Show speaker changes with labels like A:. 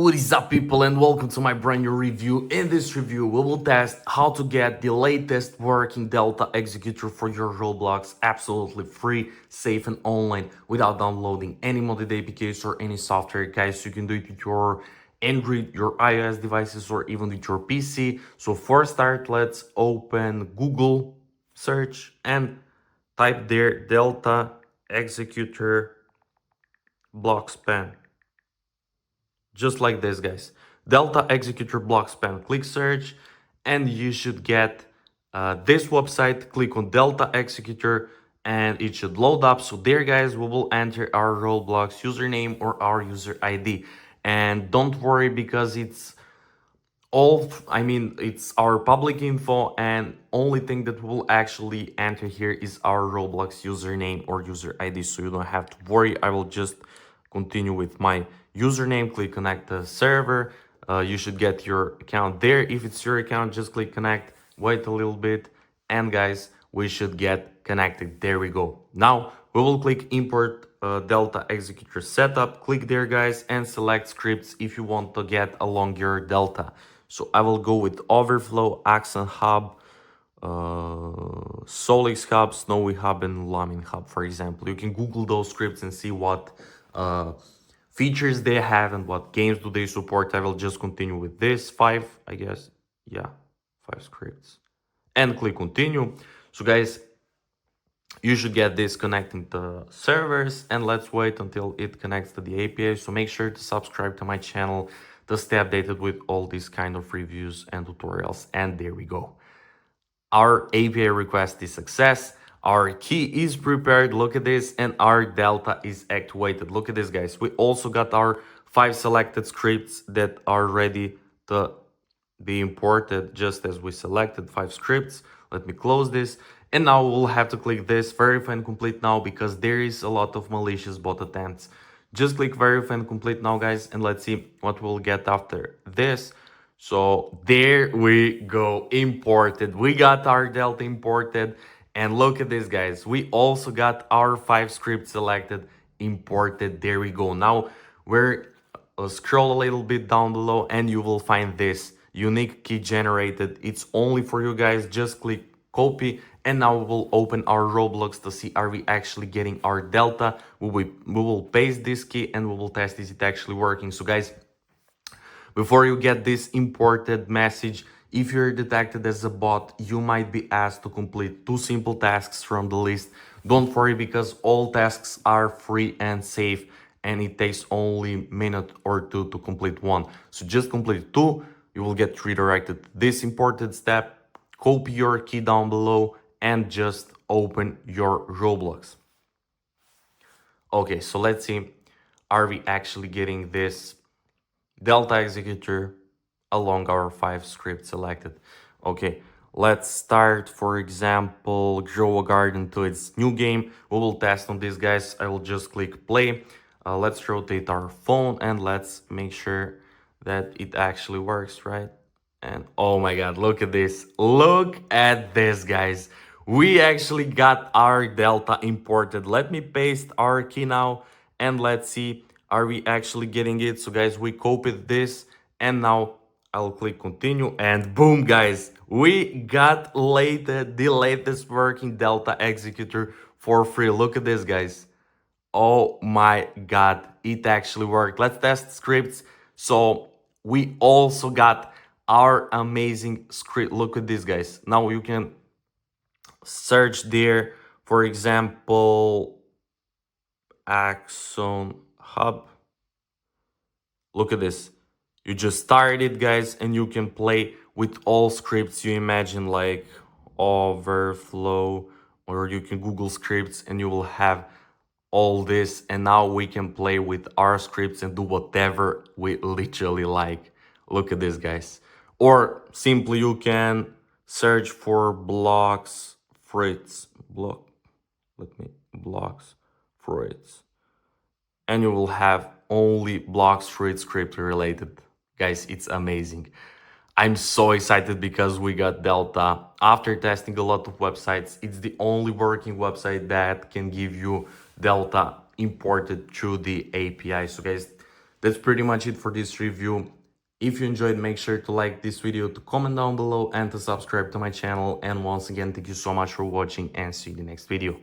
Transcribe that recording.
A: What is up, people, and welcome to my brand new review. In this review, we will test how to get the latest working Delta Executor for your Roblox absolutely free, safe, and online without downloading any modded APKs or any software. Guys, you can do it with your Android, your iOS devices, or even with your PC. So for start, let's open Google search and type there Delta Executor Blox Pen. Just like this, guys. Delta Executor Blox Pen. Click search and you should get this website. Click on Delta Executor and it should load up. So there, guys, we will enter our Roblox username or our user ID. And don't worry, because it's it's our public info, and only thing that we'll actually enter here is our Roblox username or user ID, so you don't have to worry. I will just continue with my username. Click connect the server. You should get your account there. If it's your account, just click connect, wait a little bit, and guys, we should get connected. There we go. Now we will click import Delta Executor setup. Click there, guys, and select scripts if you want to get along your Delta. So I will go with Overflow, Accent Hub, Solix Hub, Snowy Hub, and Lamin Hub, for example. You can Google those scripts and see what features they have and what games do they support. I will just continue with this 5, I guess. Yeah, 5 scripts. And click continue. So guys, you should get this connecting to servers, and let's wait until it connects to the API. So make sure to subscribe to my channel to stay updated with all these kind of reviews and tutorials. And there we go. Our API request is success. Our key is prepared. Look at this. And our Delta is activated. Look at this, guys. We also got our 5 selected scripts that are ready to be imported, just as we selected 5 scripts. Let me close this. And now we'll have to click this verify and complete now, because there is a lot of malicious bot attempts. Just click verify and complete now, guys, and let's see what we'll get after this. So there we go, imported. We got our Delta imported, and look at this, guys. We also got our 5 scripts selected, imported. There we go. Now we're scroll a little bit down below and you will find this unique key generated. It's only for you guys. Just click copy, and now we will open our Roblox to see are we actually getting our Delta. We will paste this key and we will test is it actually working. So guys, before you get this imported message, if you're detected as a bot, you might be asked to complete 2 simple tasks from the list. Don't worry, because all tasks are free and safe, and it takes only a minute or 2 to complete one. So just complete 2, you will get redirected to this imported step. Copy your key down below and just open your Roblox. Okay, so let's see, are we actually getting this Delta Executor along our 5 scripts selected? Okay, let's start, for example, Grow a Garden to its new game. We will test on this, guys. I will just click play. Let's rotate our phone and let's make sure that it actually works, right? And oh my god, look at this. Look at this, guys. We actually got our Delta imported. Let me paste our key now and let's see, are we actually getting it? So guys, we copied this and now I'll click continue, and boom, guys, we got the latest working Delta Executor for free. Look at this, guys. Oh my god, it actually worked. Let's test scripts. So we also got our amazing script. Look at this, guys. Now you can search there, for example, Axon Hub. Look at this. You just start it, guys, and you can play with all scripts you imagine, like Overflow, or you can Google scripts and you will have all this. And now we can play with our scripts and do whatever we literally like. Look at this, guys. Or simply you can search for blocks fruits blocks fruits, and you will have only blocks fruit script related. Guys, it's amazing. I'm so excited because we got Delta. After testing a lot of websites, it's the only working website that can give you Delta imported through the API. So guys, That's pretty much it for this review. If you enjoyed, make sure to like this video, to comment down below, and to subscribe to my channel. And once again, thank you so much for watching, and see you in the next video.